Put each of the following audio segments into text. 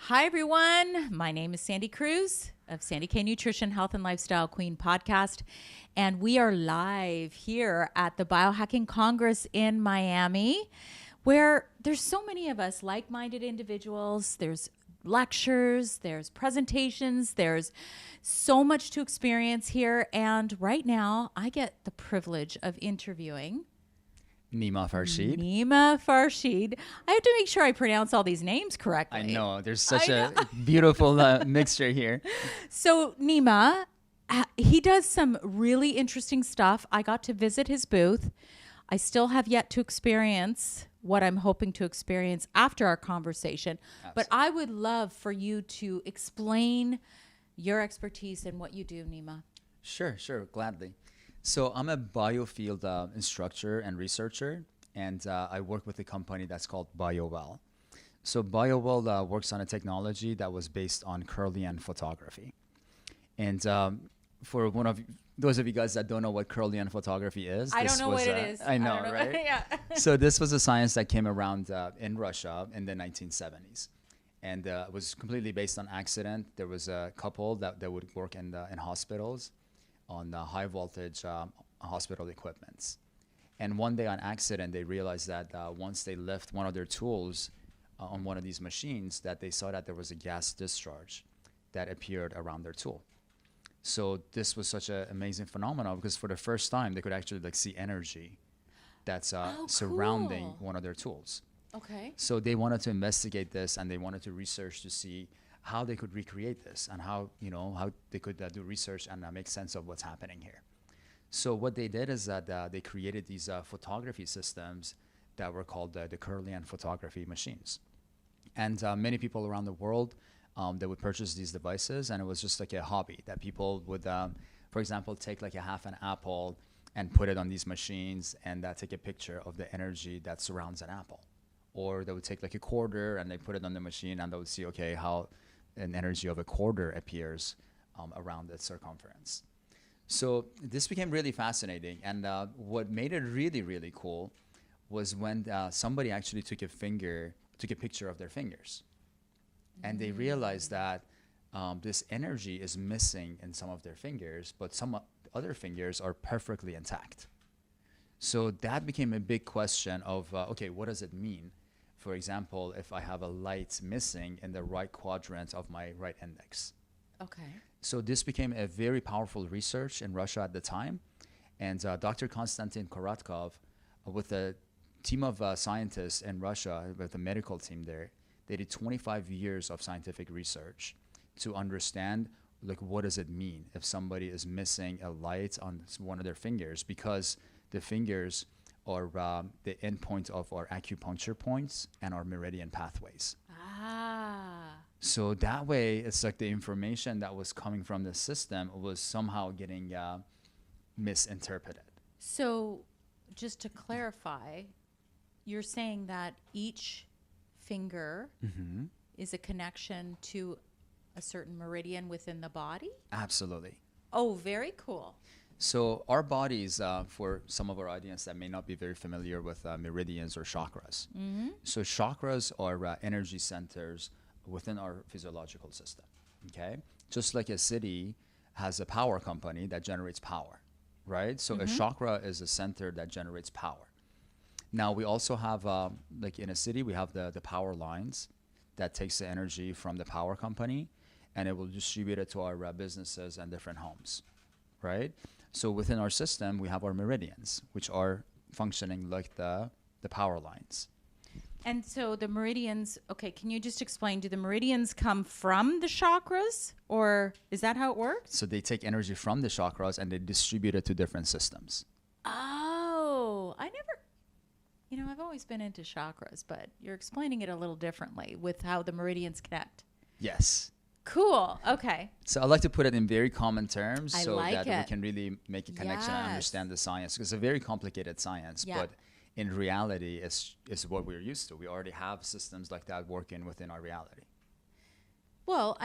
Hi, everyone. My name is Sandy Cruz of Sandy K Nutrition, Health and Lifestyle Queen podcast. And we are live here at the Biohacking Congress in Miami, where there's so many of us like-minded individuals. There's lectures, there's presentations, there's so much to experience here. And right now, I get the privilege of interviewing Nima Farshid. Nima Farshid. I have to make sure I pronounce all these names correctly. I know, there's such a beautiful mixture here. So Nima, he does some really interesting stuff. I got to visit his booth. I still have yet to experience what I'm hoping to experience after our conversation. Absolutely. But I would love for you to explain your expertise and what you do, Nima. Sure, gladly. So I'm a biofield instructor and researcher, and I work with a company that's called BioWell. So BioWell works on a technology that was based on Kirlian photography. And for those of you guys that don't know what Kirlian photography is, I don't know what it is. I know, right? Yeah. So this was a science that came around in Russia in the 1970s. And it was completely based on accident. There was a couple that would work in hospitals on high voltage hospital equipments. And one day on accident, they realized that once they lift one of their tools on one of these machines, that they saw that there was a gas discharge that appeared around their tool. So this was such an amazing phenomenon because for the first time, they could actually see energy that's surrounding one of their tools. Okay. So they wanted to investigate this, and they wanted to research to see how they could recreate this and how they could do research and make sense of what's happening here. So what they did is that they created these photography systems that were called the Kirlian photography machines. And many people around the world, they would purchase these devices, and it was just like a hobby that people would, for example, take like a half an apple and put it on these machines and take a picture of the energy that surrounds an apple. Or they would take like a quarter and they put it on the machine, and they would see, okay, how an energy of a quarter appears around its circumference. So this became really fascinating, and what made it really, really cool was when somebody actually took a picture of their fingers, and they realized that this energy is missing in some of their fingers, but some other fingers are perfectly intact. So that became a big question of, okay, what does it mean? For example, if I have a light missing in the right quadrant of my right index. Okay. So this became a very powerful research in Russia at the time. And Dr. Konstantin Korotkov, with a team of scientists in Russia, with a medical team there, they did 25 years of scientific research to understand, what does it mean if somebody is missing a light on one of their fingers, because the fingers or the endpoint of our acupuncture points and our meridian pathways. So that way, it's like the information that was coming from the system was somehow getting misinterpreted. So just to clarify, you're saying that each finger is a connection to a certain meridian within the body? Absolutely. Oh, very cool. So our bodies, for some of our audience that may not be very familiar with meridians or chakras. So chakras are energy centers within our physiological system, okay? Just like a city has a power company that generates power, right? So a chakra is a center that generates power. Now we also have, like in a city, we have the power lines that takes the energy from the power company, and it will distribute it to our businesses and different homes, right? So within our system, we have our meridians, which are functioning like the power lines. And so the meridians, okay, can you just explain, do the meridians come from the chakras, or is that how it works? So they take energy from the chakras and they distribute it to different systems. Oh, I've always been into chakras, but you're explaining it a little differently with how the meridians connect. Yes. Cool. Okay. So I like to put it in very common terms I so like that it. we can really make a connection and understand the science, because it's a very complicated science, but in reality, it's what we're used to. We already have systems like that working within our reality. Well,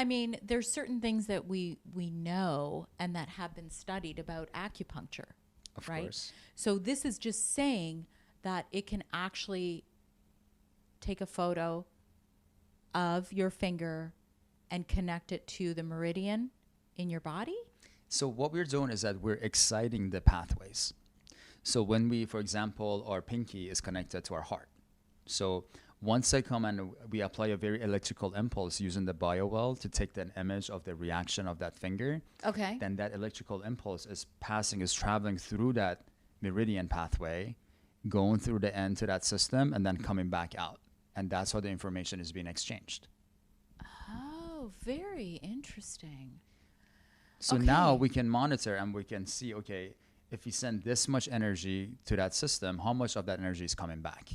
there's certain things that we know and that have been studied about acupuncture, Of right? course. So this is just saying that it can actually take a photo of your finger and connect it to the meridian in your body? So what we're doing is that we're exciting the pathways. So when we, for example, our pinky is connected to our heart. So once I come and we apply a very electrical impulse using the BioWell to take an image of the reaction of that finger, Okay. then that electrical impulse is traveling through that meridian pathway, going through the end to that system, and then coming back out. And that's how the information is being exchanged. Oh, very interesting. So now we can monitor and we can see, okay, if we send this much energy to that system, how much of that energy is coming back?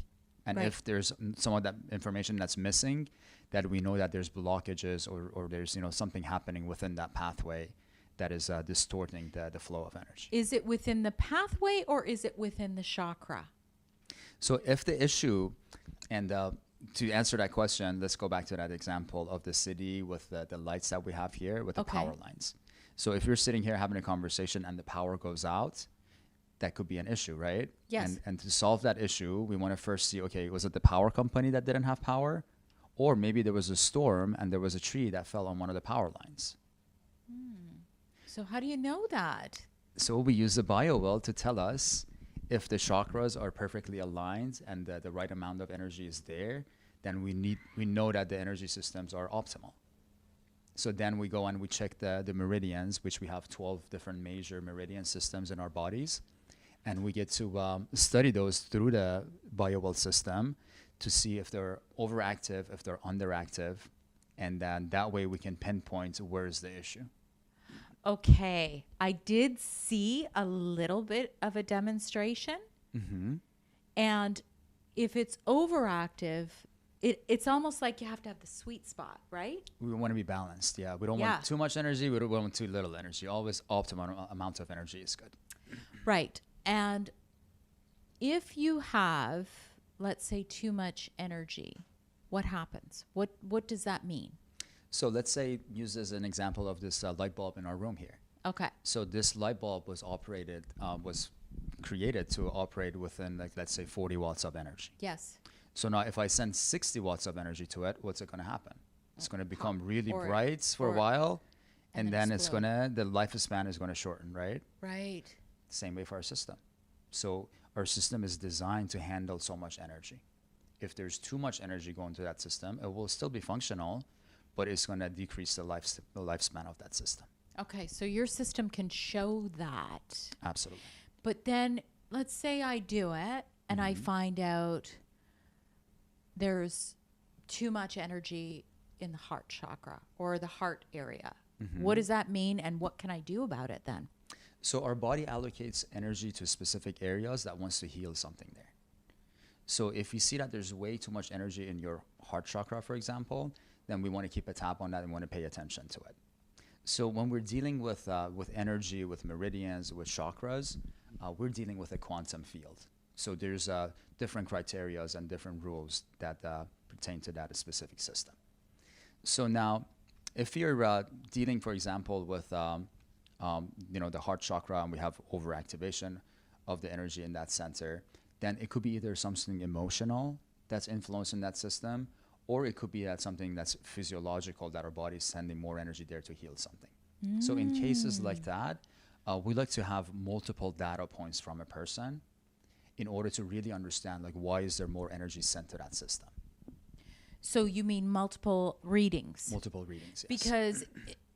And if there's some of that information that's missing, that we know that there's blockages or there's, you know, something happening within that pathway that is distorting the flow of energy. Is it within the pathway or is it within the chakra? So if the issue, and to answer that question, let's go back to that example of the city with the lights that we have here with the power lines. So if you're sitting here having a conversation and the power goes out, that could be an issue, right? Yes. And to solve that issue, we want to first see, okay, was it the power company that didn't have power? Or maybe there was a storm and there was a tree that fell on one of the power lines. So how do you know that? So we use the BioWell to tell us if the chakras are perfectly aligned and the right amount of energy is there, then we know that the energy systems are optimal. So then we go and we check the meridians, which we have 12 different major meridian systems in our bodies. And we get to study those through the BioWell system to see if they're overactive, if they're underactive. And then that way we can pinpoint where is the issue. Okay. I did see a little bit of a demonstration. Mm-hmm. And if it's overactive, it's almost like you have to have the sweet spot, right? We want to be balanced. Yeah. We don't want too much energy. We don't want too little energy. Always optimal amount of energy is good. Right. And if you have, let's say, too much energy, what happens? What does that mean? So let's say, use as an example of this light bulb in our room here. Okay. So this light bulb was created to operate within, like, let's say 40 watts of energy. Yes. So now if I send 60 watts of energy to it, what's it going to happen? It's going to become really bright for a while, and then the lifespan is going to shorten, right? Right. Same way for our system. So our system is designed to handle so much energy. If there's too much energy going to that system, it will still be functional, but it's going to decrease the lifespan of that system. Okay, so your system can show that. Absolutely. But then let's say I do it and I find out there's too much energy in the heart chakra or the heart area. What does that mean and what can I do about it then? So our body allocates energy to specific areas that wants to heal something there. So if you see that there's way too much energy in your heart chakra, for example, then we want to keep a tab on that and want to pay attention to it. So when we're dealing with energy, with meridians, with chakras, we're dealing with a quantum field. So there's different criterias and different rules that pertain to that specific system. So now, if you're dealing, for example, with the heart chakra, and we have overactivation of the energy in that center, then it could be either something emotional that's influencing that system, or it could be that something that's physiological, that our body is sending more energy there to heal something. So in cases like that, we like to have multiple data points from a person in order to really understand, like, why is there more energy sent to that system? So you mean multiple readings? Multiple readings, yes. Because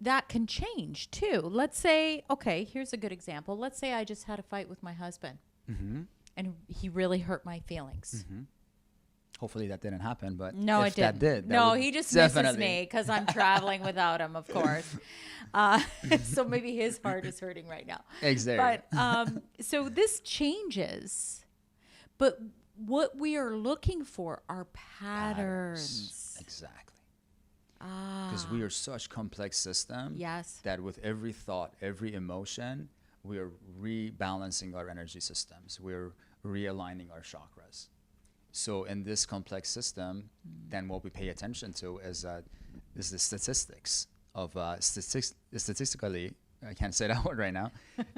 that can change too. Let's say, okay, here's a good example. Let's say I just had a fight with my husband and he really hurt my feelings. Hopefully that didn't happen, but no, if it didn't. that did, No, he just misses me because I'm traveling without him, of course. So maybe his heart is hurting right now. Exactly. But so this changes, but what we are looking for are patterns. Exactly. Because we are such complex system that with every thought, every emotion, we are rebalancing our energy systems. We're realigning our chakras. So in this complex system, then what we pay attention to is the statistics of statistically, I can't say that word right now,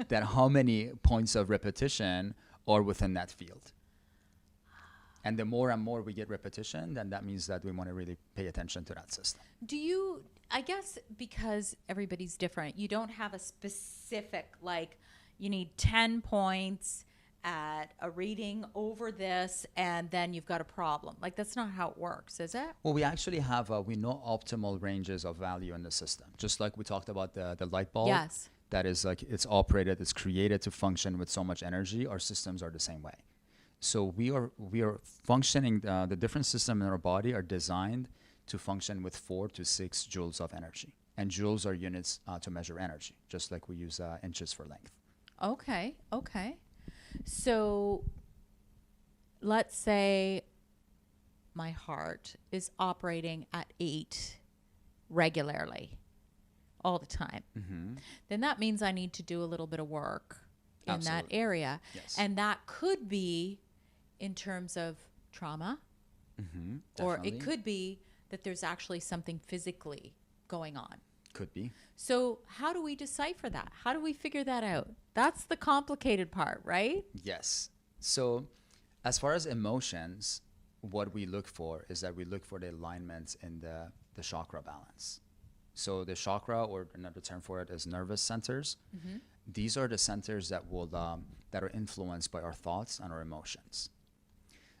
that how many points of repetition are within that field. And the more and more we get repetition, then that means that we want to really pay attention to that system. Do you, I guess because everybody's different, you don't have a specific, like, you need 10 points at a reading over this, and then you've got a problem. Like, that's not how it works, is it? Well, we actually have, we know optimal ranges of value in the system. Just like we talked about the light bulb. Yes. That is like, it's operated, it's created to function with so much energy. Our systems are the same way. So we are functioning, the different systems in our body are designed to function with 4 to 6 joules of energy. And joules are units to measure energy, just like we use inches for length. Okay. So let's say my heart is operating at 8 regularly all the time. Mm-hmm. Then that means I need to do a little bit of work in that area. Yes. And that could be in terms of trauma, Mm-hmm. or it could be that there's actually something physically going on. Could be. So how do we decipher that? How do we figure that out? That's the complicated part, right? Yes. So as far as emotions, what we look for is that we look for the alignments in the chakra balance. So the chakra, or another term for it, is nervous centers. Mm-hmm. These are the centers that will that are influenced by our thoughts and our emotions.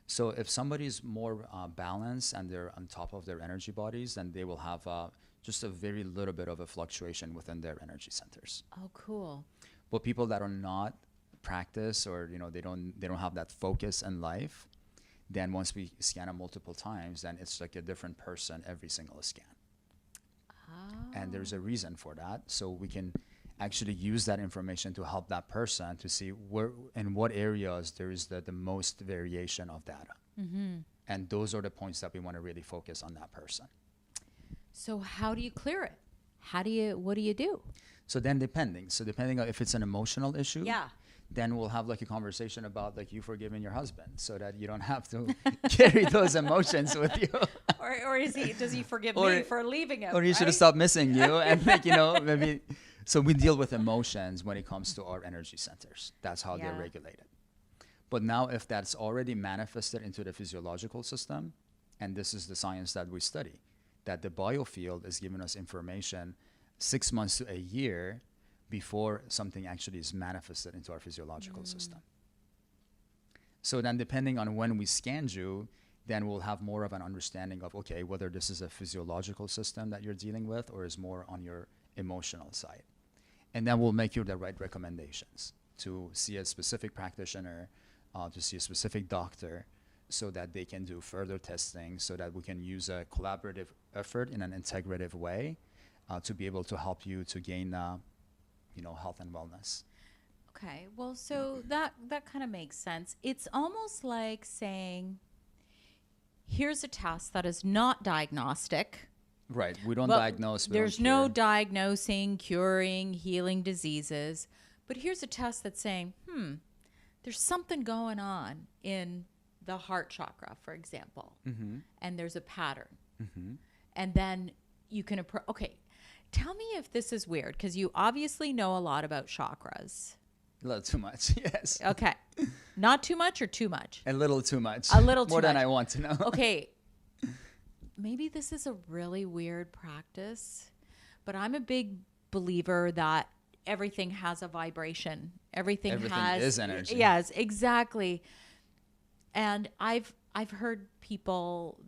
So if somebody's more balanced and they're on top of their energy bodies, then they will have just a very little bit of a fluctuation within their energy centers. Oh, cool. But people that are not practice, or they don't have that focus in life, then once we scan them multiple times, then it's like a different person every single scan. And there's a reason for that. So we can actually use that information to help that person to see where, in what areas there is the most variation of data. Mm-hmm. And those are the points that we want to really focus on that person. So how do you clear it? What do you do? So then depending on if it's an emotional issue, Yeah. then we'll have like a conversation about like you forgiving your husband, so that you don't have to carry those emotions with you. Or does he forgive me for leaving him? Or he should have stopped missing you. And maybe. So we deal with emotions when it comes to our energy centers. That's how they're regulated. But now if that's already manifested into the physiological system, and this is the science that we study, that the biofield is giving us information 6 months to a year before something actually is manifested into our physiological system. So then depending on when we scanned you, then we'll have more of an understanding of, okay, whether this is a physiological system that you're dealing with or is more on your emotional side. And then we'll make you the right recommendations to see a specific practitioner, to see a specific doctor, so that they can do further testing, so that we can use a collaborative effort in an integrative way to be able to help you to gain health and wellness. Okay, well, so that kind of makes sense. It's almost like saying, here's a test that is not diagnostic. Right, we don't diagnose. There's no diagnosing, curing, healing diseases. But here's a test that's saying, there's something going on in the heart chakra, for example, and there's a pattern. And then you can okay, tell me if this is weird, because you obviously know a lot about chakras. A little too much, yes. Okay. Not too much or too much? A little too much. A little too More much. than I want to know. Okay. Maybe this is a really weird practice, but I'm a big believer that everything has a vibration. Everything is energy. Yes, exactly. And I've heard people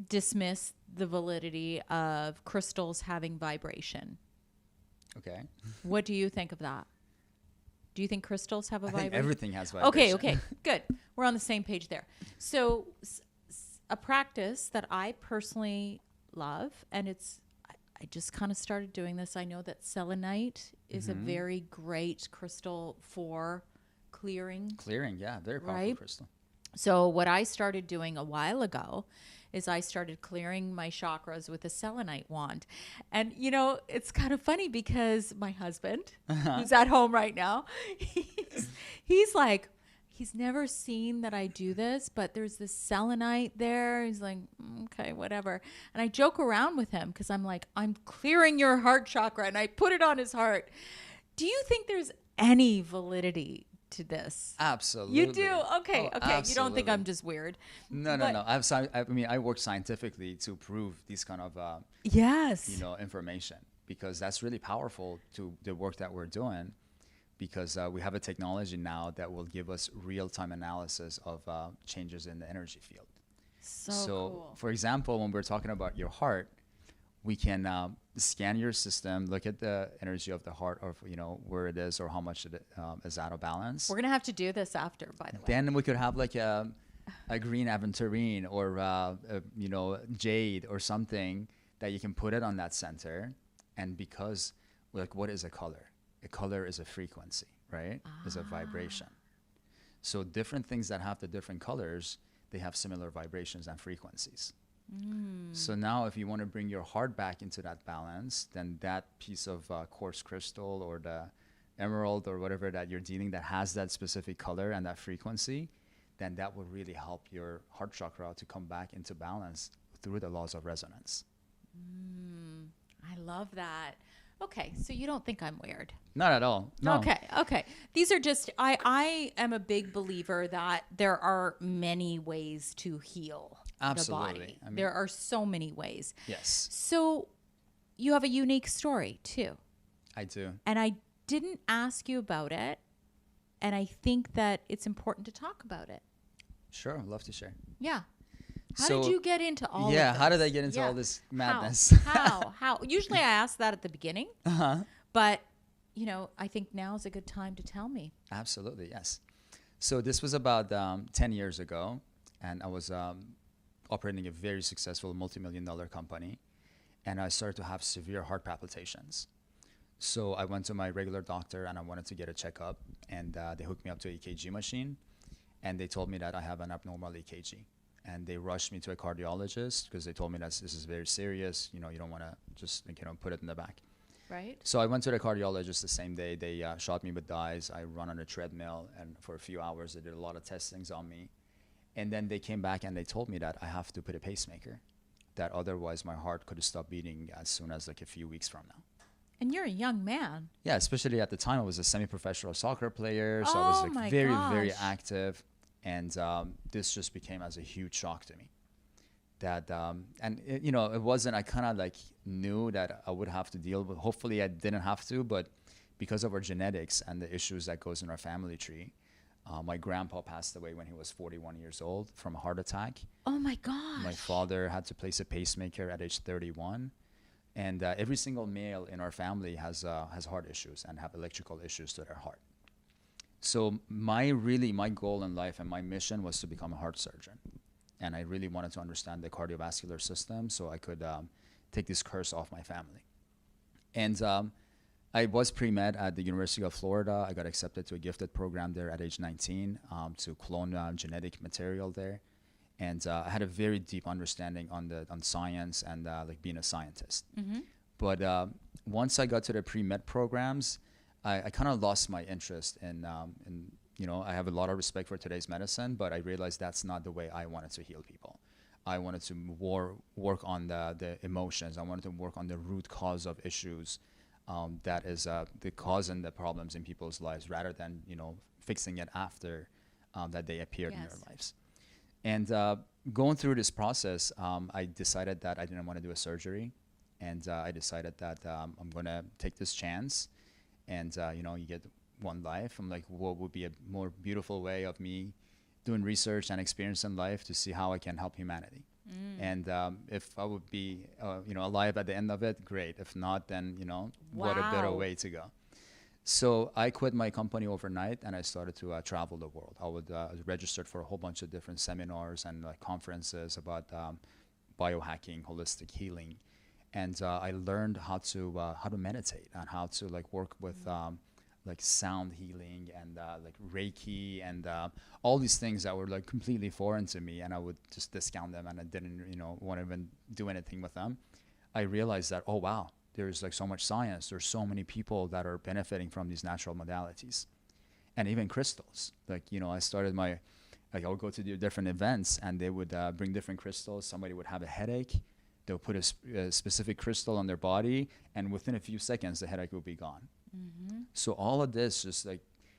dismiss the validity of crystals having vibration. Okay. What do you think of that? Do you think crystals have a vibration? I think everything has vibration. Okay, good. We're on the same page there. So a practice that I personally love, and I just kind of started doing this. I know that selenite is a very great crystal for clearing. Clearing, yeah, very powerful right? crystal. So what I started doing a while ago is I started clearing my chakras with a selenite wand. And, it's kind of funny because my husband, who's at home right now, he's like, he's never seen that I do this, but there's this selenite there. He's like, okay, whatever. And I joke around with him because I'm like, I'm clearing your heart chakra, and I put it on his heart. Do you think there's any validity to this. Absolutely. You do? Okay. Oh, Okay. You don't think absolutely. I'm just weird? No, But- no. I mean, I work scientifically to prove these kind of, Yes. information, because that's really powerful to the work that we're doing, because we have a technology now that will give us real-time analysis of changes in the energy field. So cool. For example, when we're talking about your heart, we can scan your system, look at the energy of the heart, or where it is, or how much it is out of balance. We're going to have to do this after, by the way. Then we could have like a green aventurine, or jade or something that you can put it on that center. And because, like, what is a color? A color is a frequency, right? Is a vibration. So different things that have the different colors, they have similar vibrations and frequencies. So now if you want to bring your heart back into that balance, then that piece of quartz crystal, or the emerald, or whatever that you're dealing, that has that specific color and that frequency, then that will really help your heart chakra to come back into balance through the laws of resonance. I love that. Okay, so you don't think I'm weird? Not at all. No. Okay. These are just, I am a big believer that there are many ways to heal Absolutely. the body. I mean, there are so many ways. Yes, So you have a unique story too. I do. And I didn't ask you about it. And I think that it's important to talk about it. Sure, I'd love to share. Yeah. How So, did you get into all of yeah, this? how did I get into Yeah. all this madness? How? Usually I ask that at the beginning. Uh-huh. But, I think now is a good time to tell me. Absolutely, yes. So this was about 10 years ago, and I was operating a very successful multi-million-dollar company, and I started to have severe heart palpitations. So I went to my regular doctor, and I wanted to get a checkup, and they hooked me up to an EKG machine, and they told me that I have an abnormal EKG. And they rushed me to a cardiologist, because they told me that this is very serious. You don't want to just put it in the back. Right? So I went to the cardiologist the same day. They shot me with dyes. I run on a treadmill, and for a few hours they did a lot of testings on me. And then they came back and they told me that I have to put a pacemaker, that otherwise my heart could stop beating as soon as like a few weeks from now. And you're a young man. Yeah, especially at the time I was a semi-professional soccer player, so I was Oh my like very, very gosh. active. And this just became as a huge shock to me. That it wasn't. I kind of like knew that I would have to deal with. Hopefully, I didn't have to, but because of our genetics and the issues that goes in our family tree, my grandpa passed away when he was 41 years old from a heart attack. Oh my gosh. My father had to place a pacemaker at age 31, and every single male in our family has heart issues and have electrical issues to their heart. So my goal in life and my mission was to become a heart surgeon. And I really wanted to understand the cardiovascular system so I could take this curse off my family. And I was pre-med at the University of Florida. I got accepted to a gifted program there at age 19 to clone genetic material there. And I had a very deep understanding on science and like being a scientist. Mm-hmm. But once I got to the pre-med programs, I kind of lost my interest in I have a lot of respect for today's medicine, but I realized that's not the way I wanted to heal people. I wanted to work on the emotions. I wanted to work on the root cause of issues that is the cause and the problems in people's lives, rather than fixing it after that they appeared in their lives. And going through this process, I decided that I didn't want to do a surgery, and I decided that I'm going to take this chance. And, you get one life. I'm like, what would be a more beautiful way of me doing research and experience in life to see how I can help humanity? And if I would be, alive at the end of it, great. If not, then, what a better Wow. way to go. So I quit my company overnight, and I started to travel the world. I was registered for a whole bunch of different seminars and conferences about biohacking, holistic healing. And I learned how to meditate and how to work with sound healing and Reiki and all these things that were completely foreign to me, and I would just discount them, and I didn't want to even do anything with them. I realized that, oh wow, there's so much science. There's so many people that are benefiting from these natural modalities, and even crystals. I started I would go to different events, and they would bring different crystals. Somebody would have a headache. They'll put a specific crystal on their body, and within a few seconds, the headache will be gone. Mm-hmm. So all of this just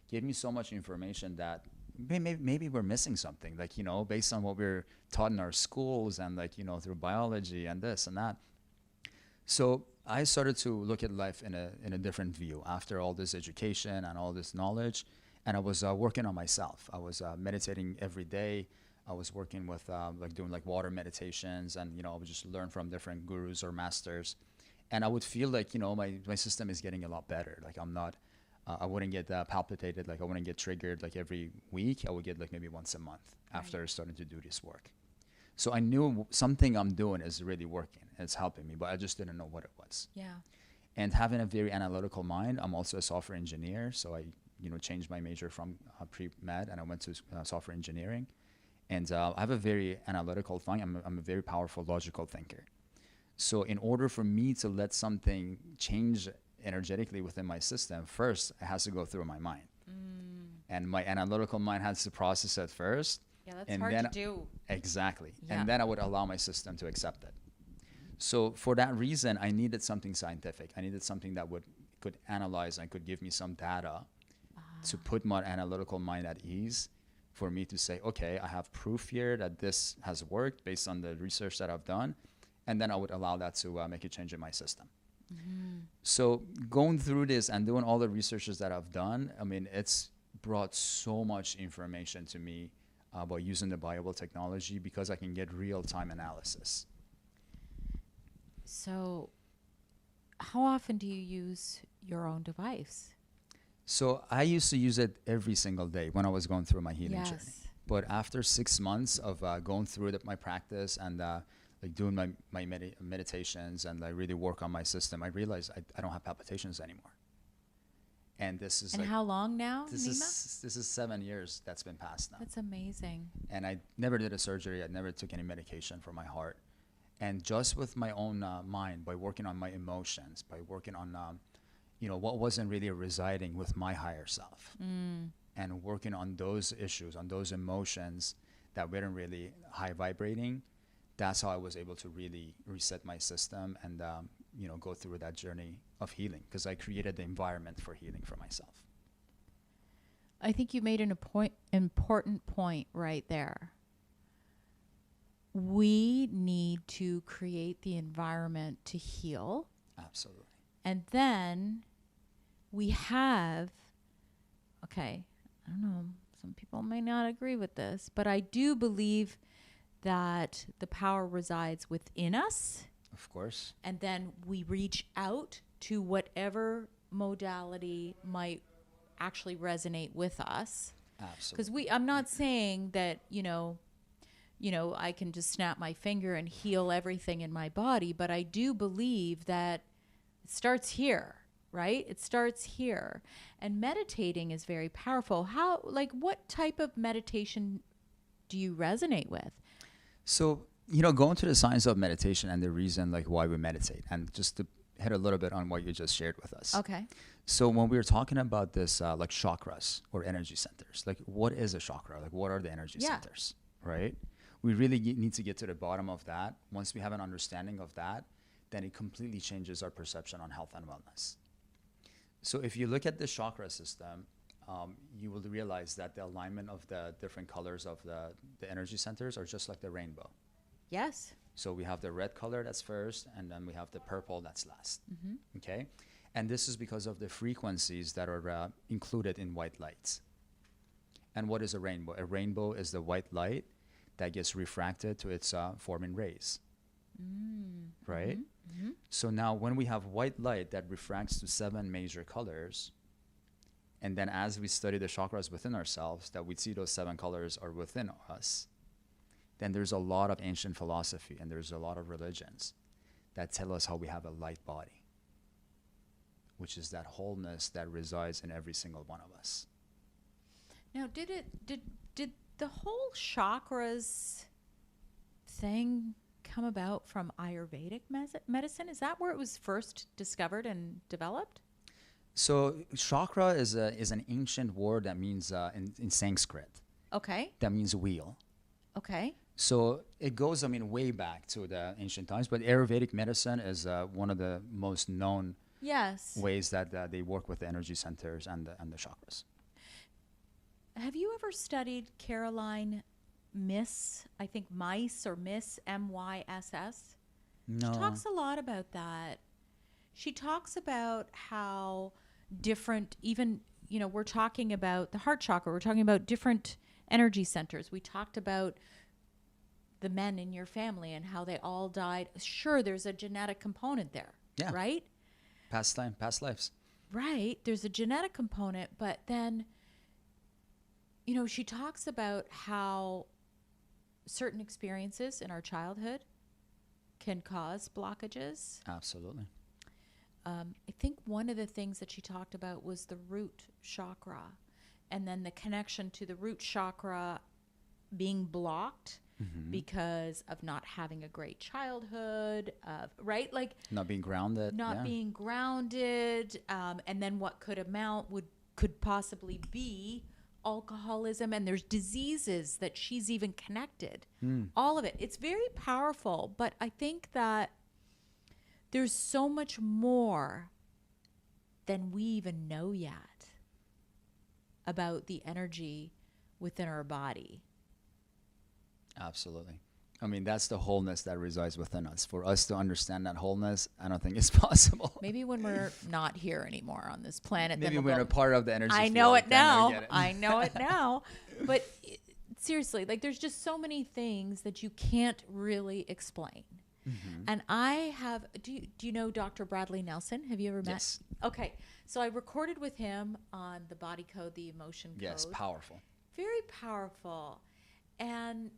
gave me so much information that maybe we're missing something, like, based on what we're taught in our schools and, like, through biology and this and that. So I started to look at life in a different view after all this education and all this knowledge. And I was working on myself. I was meditating every day. I was working with like doing like water meditations, and I would just learn from different gurus or masters. And I would feel like my system is getting a lot better. Like I'm not, I wouldn't get palpitated. Like I wouldn't get triggered like every week. I would get like maybe once a month after starting to do this work. So I knew something I'm doing is really working. It's helping me, but I just didn't know what it was. Yeah. And having a very analytical mind, I'm also a software engineer. So I changed my major from pre-med, and I went to software engineering. And I have a very analytical thing. I'm a very powerful logical thinker. So in order for me to let something change energetically within my system, first it has to go through my mind. And my analytical mind has to process it first. Yeah, that's and hard then to do. Exactly. Yeah. And then I would allow my system to accept it. So for that reason, I needed something scientific. I needed something that could analyze and could give me some data to put my analytical mind at ease, for me to say, okay, I have proof here that this has worked based on the research that I've done. And then I would allow that to make a change in my system. So going through this and doing all the researches that I've done, I mean, it's brought so much information to me about using the BioWell technology, because I can get real-time analysis. So how often do you use your own device? So I used to use it every single day when I was going through my healing journey. But after 6 months of going through my practice and like doing my meditations and like really work on my system, I realized I don't have palpitations anymore. And this is how long now, this Nima? this is 7 years that's been passed now. That's amazing. And I never did a surgery. I never took any medication for my heart. And just with my own mind, by working on my emotions, by working on what wasn't really residing with my higher self, and working on those issues, on those emotions that weren't really high vibrating, that's how I was able to really reset my system and go through that journey of healing, because I created the environment for healing for myself. I think you made an important point right there. We need to create the environment to heal. Absolutely. And then we have, okay, I don't know, some people may not agree with this, but I do believe that the power resides within us. Of course. And then we reach out to whatever modality might actually resonate with us. Absolutely. Because I'm not saying that, I can just snap my finger and heal everything in my body, but I do believe that it starts here, right? It starts here. And meditating is very powerful. What type of meditation do you resonate with? So, going to the science of meditation and the reason why we meditate, and just to hit a little bit on what you just shared with us. Okay. So when we were talking about this, chakras or energy centers, what is a chakra? What are the energy centers, right? We really need to get to the bottom of that. Once we have an understanding of that, then it completely changes our perception on health and wellness. So if you look at the chakra system, you will realize that the alignment of the different colors of the energy centers are just like the rainbow. Yes. So we have the red color that's first, and then we have the purple that's last. Okay? And this is because of the frequencies that are included in white lights. And what is a rainbow? A rainbow is the white light that gets refracted to its forming rays. Right? So now when we have white light that refracts to 7 major colors, and then as we study the chakras within ourselves, that we see those 7 colors are within us, then there's a lot of ancient philosophy and there's a lot of religions that tell us how we have a light body, which is that wholeness that resides in every single one of us. Now, did the whole chakras thing come about from Ayurvedic medicine? Is that where it was first discovered and developed? So chakra is an ancient word that means in Sanskrit. Okay. That means wheel. Okay. So it goes, way back to the ancient times, but Ayurvedic medicine is one of the most known ways that they work with the energy centers and the chakras. have you ever studied Caroline I think Miss or Miss MYSS? No. She talks a lot about that. She talks about how different, even, we're talking about the heart chakra, we're talking about different energy centers. We talked about the men in your family and how they all died. Sure, there's a genetic component there, Yeah. right? Past lives. Right. There's a genetic component, but then, she talks about how certain experiences in our childhood can cause blockages. Absolutely. I think one of the things that she talked about was the root chakra, and then the connection to the root chakra being blocked because of not having a great childhood, right? Like Not being grounded. not yeah. being grounded, and then what could possibly be alcoholism, and there's diseases that she's even connected. All of it. It's very powerful, but I think that there's so much more than we even know yet about the energy within our body. Absolutely. I mean, that's the wholeness that resides within us. For us to understand that wholeness, I don't think it's possible. Maybe when we're not here anymore on this planet, Maybe then we're we'll a part of the energy I field, know it then now. we get it. I know it now. But seriously, like there's just so many things that you can't really explain. And I have, do you know Dr. Bradley Nelson? Have you ever met? Yes. Okay. So I recorded with him on the body code, the emotion code. Yes, powerful. Very powerful. And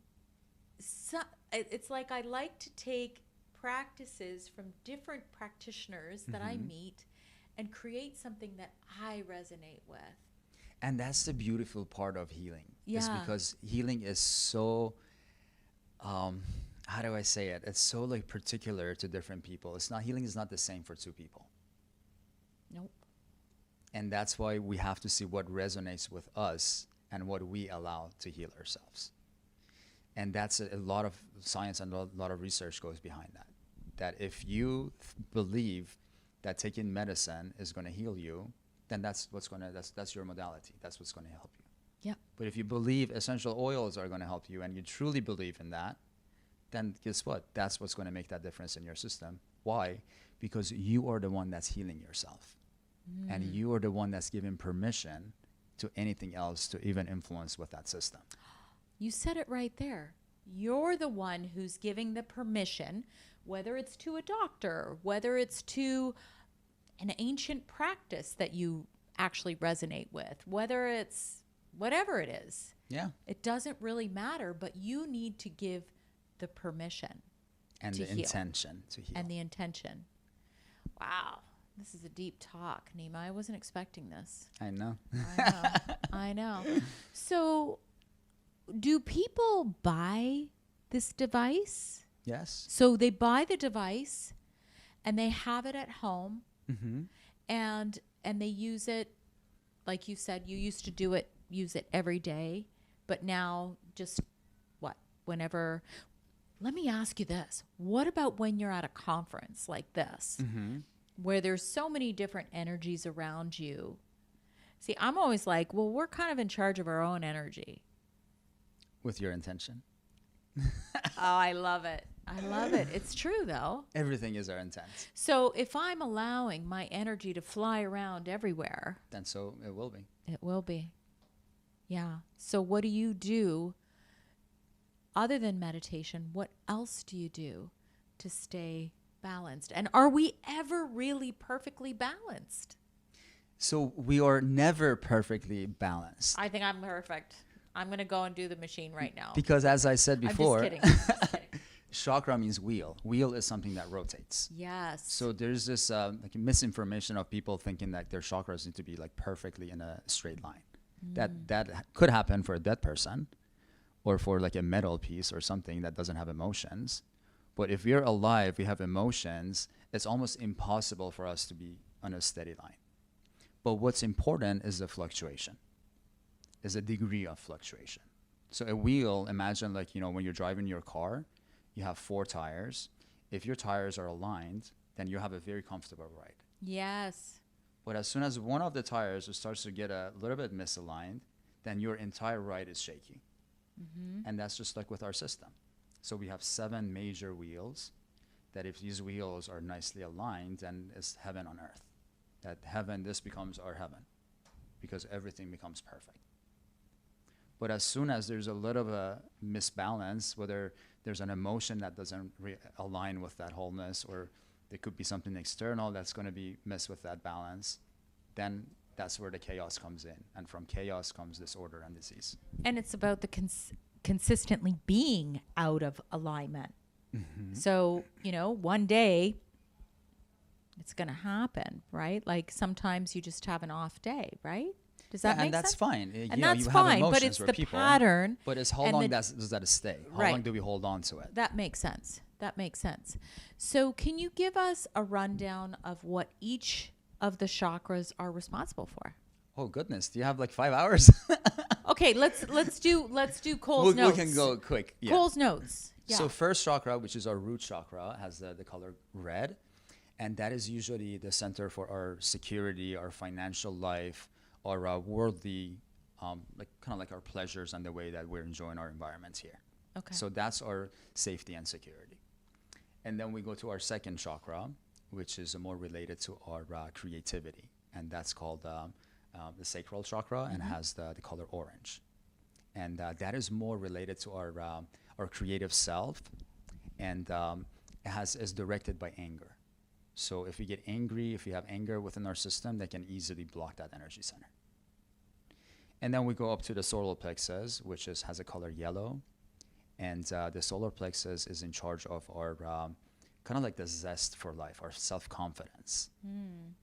so, it's like I like to take practices from different practitioners that I meet and create something that I resonate with. And that's the beautiful part of healing. Yeah. Is because healing is so, how do I say it? It's so like particular to different people. Healing is not the same for two people. Nope. And that's why we have to see what resonates with us and what we allow to heal ourselves. And that's a lot of science and a lot of research goes behind that. That if you believe that taking medicine is going to heal you, then that's your modality. That's what's going to help you. Yep. But if you believe essential oils are going to help you and you truly believe in that, then guess what? That's what's going to make that difference in your system. Why? Because you are the one that's healing yourself. And you are the one that's giving permission to anything else to even influence with that system. You said it right there. You're the one who's giving the permission, whether it's to a doctor, whether it's to an ancient practice that you actually resonate with, whether it's whatever it is. Yeah. It doesn't really matter, but you need to give the permission And to the heal. intention to heal. And the intention. Wow. This is a deep talk, Nima. I wasn't expecting this. I know. I know. So, do people buy this device? Yes. So they buy the device and they have it at home and they use it, like you said, you used to use it every day, but now just whenever. Let me ask you this. What about when you're at a conference like this, where there's so many different energies around you? See, I'm always like, well, we're kind of in charge of our own energy. With your intention. Oh, I love it. I love it. It's true, though. Everything is our intent. So if I'm allowing my energy to fly around everywhere, Then so it will be. it will be. Yeah. So what do you do other than meditation? What else do you do to stay balanced? And are we ever really perfectly balanced? So we are never perfectly balanced. I think I'm perfect. I'm going to go and do the machine right now. Because as I said before, I'm just kidding. chakra means wheel. Wheel is something that rotates. Yes. So there's this like misinformation of people thinking that their chakras need to be like perfectly in a straight line. That could happen for a dead person or for like a metal piece or something that doesn't have emotions. But if we're alive, we have emotions, it's almost impossible for us to be on a steady line. But what's important is the fluctuation, is a degree of fluctuation. So a wheel, imagine like, when you're driving your car, you have 4 tires. If your tires are aligned, then you have a very comfortable ride. Yes. But as soon as one of the tires starts to get a little bit misaligned, then your entire ride is shaky. And that's just like with our system. So we have 7 major wheels that if these wheels are nicely aligned, then it's heaven on earth. That heaven, this becomes our heaven because everything becomes perfect. But as soon as there's a little of a misbalance, whether there's an emotion that doesn't align with that wholeness, or there could be something external that's going to be messed with that balance, then that's where the chaos comes in. And from chaos comes disorder and disease. And it's about the consistently being out of alignment. So, you know, one day it's going to happen, right? Like sometimes you just have an off day, right? Does that make sense? And that's fine. And that's fine, but it's the pattern. But it's how long does that stay? How long do we hold on to it? That makes sense. That makes sense. So can you give us a rundown of what each of the chakras are responsible for? Oh goodness, do you have like 5 hours? Okay, let's do Cole's notes. We can go quick. Yeah. Cole's notes. Yeah. So first chakra, which is our root chakra, has the color red, and that is usually the center for our security, our financial life, our worldly, like kind of like our pleasures and the way that we're enjoying our environments here. Okay. So that's our safety and security. And then we go to our second chakra, which is more related to our creativity, and that's called the sacral chakra, and has the color orange. And that is more related to our creative self, and is directed by anger. So if we get angry, if we have anger within our system, that can easily block that energy center. And then we go up to the solar plexus, which has a color yellow. And the solar plexus is in charge of our kind of like the zest for life, our self-confidence.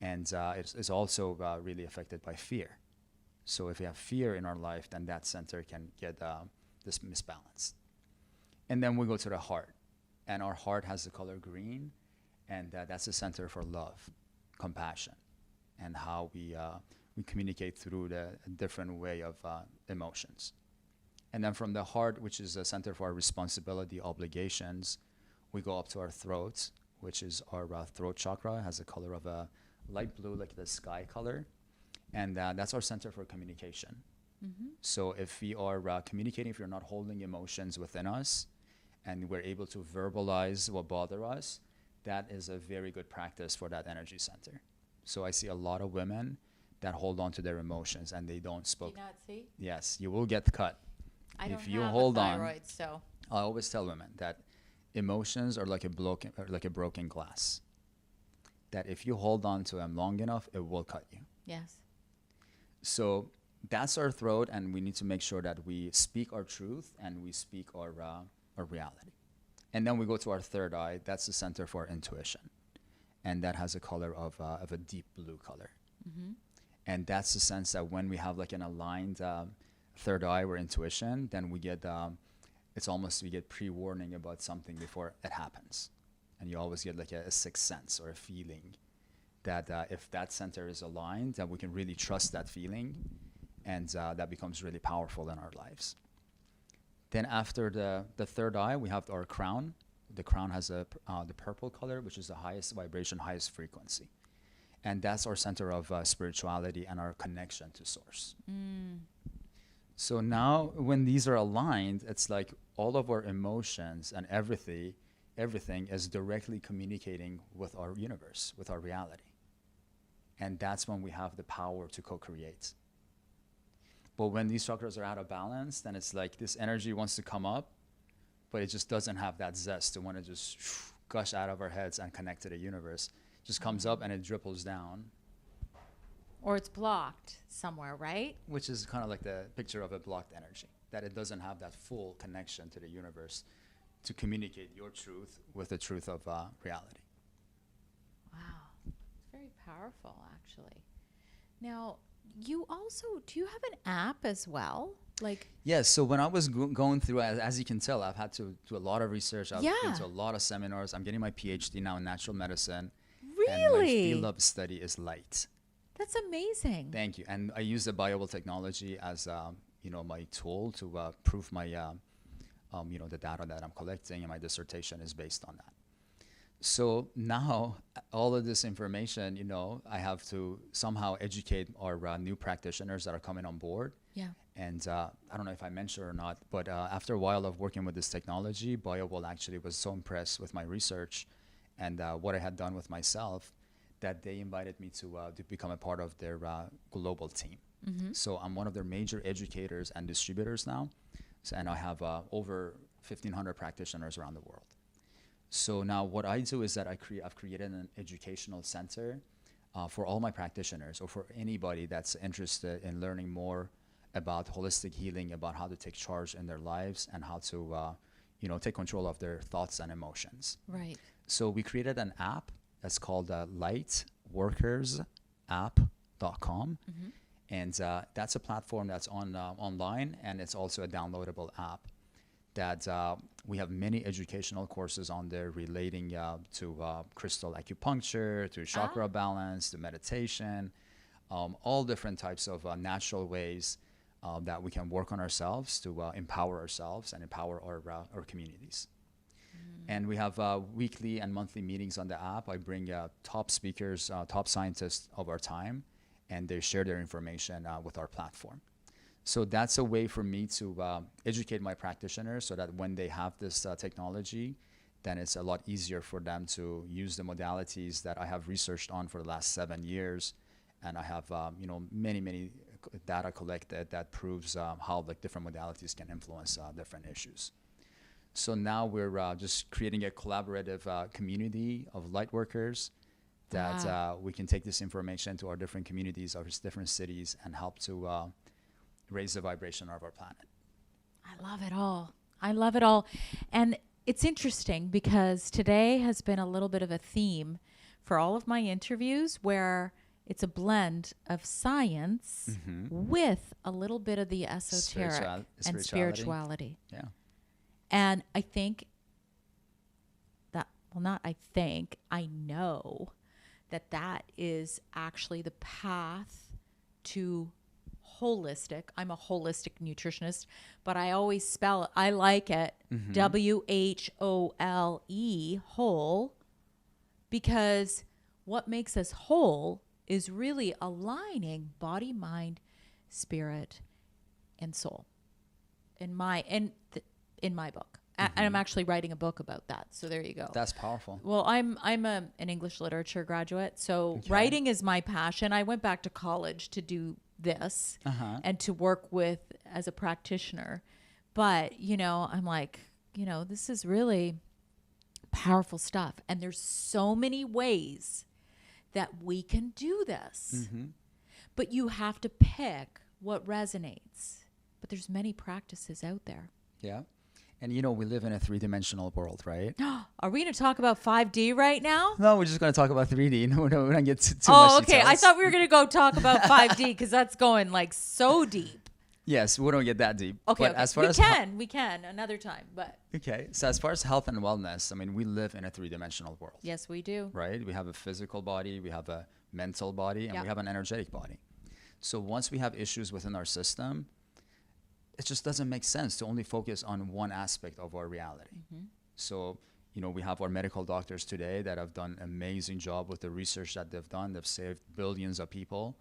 And it's also really affected by fear. So if we have fear in our life, then that center can get this misbalance. And then we go to the heart. And our heart has the color green. And that's the center for love, compassion, and how we communicate through the different way of emotions. And then from the heart, which is the center for our responsibility, obligations, we go up to our throat, which is our throat chakra, has a color of a light blue, like the sky color. And that's our center for communication. So if we are communicating, if you're not holding emotions within us, and we're able to verbalize what bothers us, that is a very good practice for that energy center. So I see a lot of women that hold on to their emotions and they don't speak. Do you not see? Yes, you will get cut. I don't if you have hold a on, thyroid, so. I always tell women that emotions are like a broken glass. That if you hold on to them long enough, it will cut you. Yes. So that's our throat, and we need to make sure that we speak our truth and we speak our reality. And then we go to our third eye. That's the center for intuition. And that has a color of a deep blue color. And that's the sense that when we have like an aligned third eye or intuition, then we get, it's almost we get pre-warning about something before it happens. And you always get like a sixth sense or a feeling that if that center is aligned, that we can really trust that feeling, and that becomes really powerful in our lives. Then after the third eye, we have our crown. The crown has the purple color, which is the highest vibration, highest frequency. And that's our center of spirituality and our connection to source. So now when these are aligned, it's like all of our emotions and everything is directly communicating with our universe, with our reality. And that's when we have the power to co-create. But when these chakras are out of balance, then it's like this energy wants to come up, but it just doesn't have that zest to want to just gush out of our heads and connect to the universe. It just comes up and it dripples down. Or it's blocked somewhere, right? Which is kind of like the picture of a blocked energy, that it doesn't have that full connection to the universe to communicate your truth with the truth of reality. Wow. It's very powerful, actually. Now, you also, do you have an app as well? Like, yes, so when I was going through, as you can tell, I've had to do a lot of research. I've been to a lot of seminars. I'm getting my PhD now in natural medicine. Really? And my field of study is light. That's amazing. Thank you. And I use the BioWell technology as my tool to prove my the data that I'm collecting, and my dissertation is based on that. So now all of this information, you know, I have to somehow educate our new practitioners that are coming on board. Yeah. And I don't know if I mentioned or not, but after a while of working with this technology, BioWell actually was so impressed with my research and what I had done with myself that they invited me to become a part of their global team. So I'm one of their major educators and distributors now. So, and I have over 1,500 practitioners around the world. So now what I do is that I've created an educational center for all my practitioners or for anybody that's interested in learning more about holistic healing, about how to take charge in their lives and how to, you know, take control of their thoughts and emotions. Right. So we created an app that's called lightworkersapp.com. And that's a platform that's online, and it's also a downloadable app that we have many educational courses on there relating to crystal acupuncture, to chakra balance, to meditation, all different types of natural ways that we can work on ourselves to empower ourselves and empower our communities. And we have weekly and monthly meetings on the app. I bring top speakers, top scientists of our time, and they share their information with our platform. So that's a way for me to educate my practitioners so that when they have this technology, then it's a lot easier for them to use the modalities that I have researched on for the last 7 years. And I have, you know, many data collected that proves how like different modalities can influence different issues. So now we're just creating a collaborative community of light workers that we can take this information to our different communities, our different cities, and help to raise the vibration of our planet. I love it all. I love it all. And it's interesting because today has been a little bit of a theme for all of my interviews where it's a blend of science with a little bit of the esoteric and spirituality. Yeah. And I think that, well, not I think, I know that that is actually the path to holistic. I'm a holistic nutritionist, but I always spell it, I like it, WHOLE, whole, because what makes us whole is really aligning body, mind, spirit, and soul. In my book. And I'm actually writing a book about that. So there you go. That's powerful. Well, I'm an English literature graduate, so writing is my passion. I went back to college to do this and to work with as a practitioner. But, you know, I'm like, you know, this is really powerful stuff. And there's so many ways that we can do this. But you have to pick what resonates. But there's many practices out there. Yeah. And, you know, we live in a three-dimensional world, right? Are we going to talk about 5D right now? No, we're just going to talk about 3D. No, we don't get too much Oh, okay. details. I thought we were going to go talk about 5D because that's going like so deep. Yes, we don't get that deep. Okay, but okay. As far We can another time. But okay. So as far as health and wellness, I mean, we live in a three-dimensional world. yes, we do. Right? We have a physical body, we have a mental body, and we have an energetic body. So once we have issues within our system, it just doesn't make sense to only focus on one aspect of our reality. So, you know, we have our medical doctors today that have done an amazing job with the research that they've done. They've saved billions of people.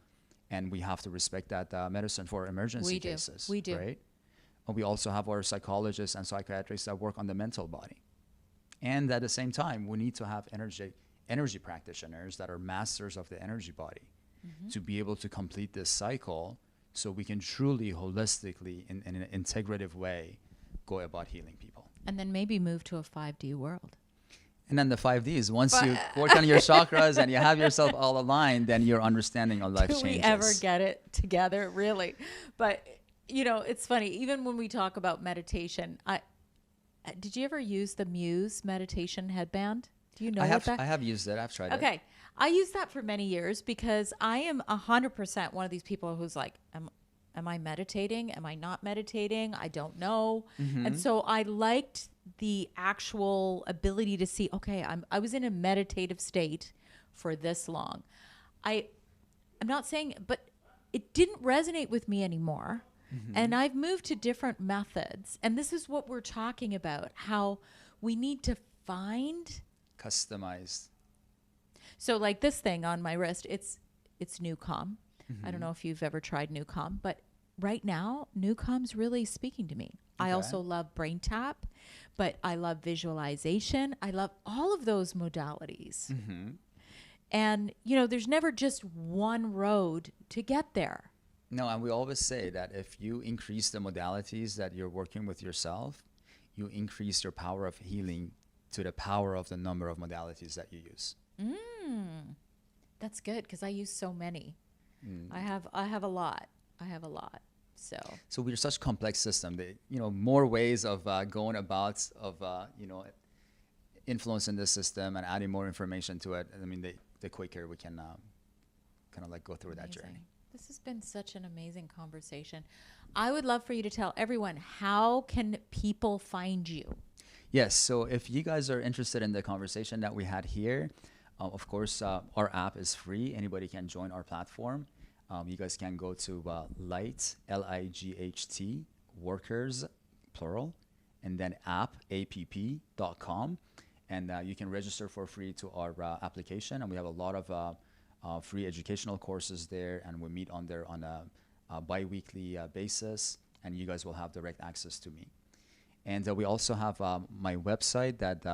And we have to respect that medicine for emergency cases. We do. Right? And we also have our psychologists and psychiatrists that work on the mental body. And at the same time, we need to have energy practitioners that are masters of the energy body to be able to complete this cycle so we can truly, holistically, in an integrative way, go about healing people. And then maybe move to a 5D world. And then the 5Ds, once you work on your chakras and you have yourself all aligned, then your understanding of life changes. Do we ever get it together, really? But, you know, it's funny. Even when we talk about meditation, did you ever use the Muse meditation headband? Do you know what that? I have used it. I've tried it. Okay. I used that for many years because I am 100% one of these people who's like, am I meditating? Am I not meditating? I don't know. And so I liked the actual ability to see, okay, I was in a meditative state for this long. I'm not saying, but it didn't resonate with me anymore. And I've moved to different methods. And this is what we're talking about, how we need to find customized. So like this thing on my wrist, it's Newcom. I don't know if you've ever tried Newcom, but right now Newcom's really speaking to me. I also love brain tap, but I love visualization. I love all of those modalities. And, you know, there's never just one road to get there. No, and we always say that if you increase the modalities that you're working with yourself, you increase your power of healing to the power of the number of modalities that you use. That's good, because I use so many. I have a lot. So we're such a complex system. You know, more ways of going about you know, influencing the system and adding more information to it. I mean, the quicker we can kind of like go through that journey. This has been such an amazing conversation. I would love for you to tell everyone, how can people find you? Yes. So if you guys are interested in the conversation that we had here, of course, our app is free. Anybody can join our platform. You guys can go to Light, workers, plural, and then app.com. And you can register for free to our application. And we have a lot of free educational courses there. And we meet on there on a bi-weekly basis. And you guys will have direct access to me. And we also have my website that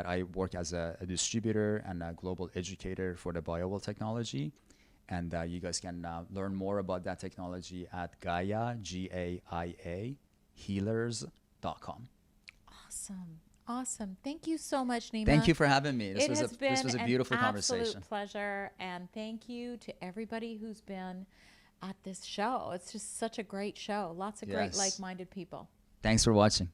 I work as a distributor and a global educator for the BioWell technology. And you guys can learn more about that technology at Gaia, Gaia, healers.com. Awesome. Thank you so much, Nima. Thank you for having me. This was a beautiful conversation. Absolute pleasure. And thank you to everybody who's been at this show. It's just such a great show. Lots of great like-minded people. Thanks for watching.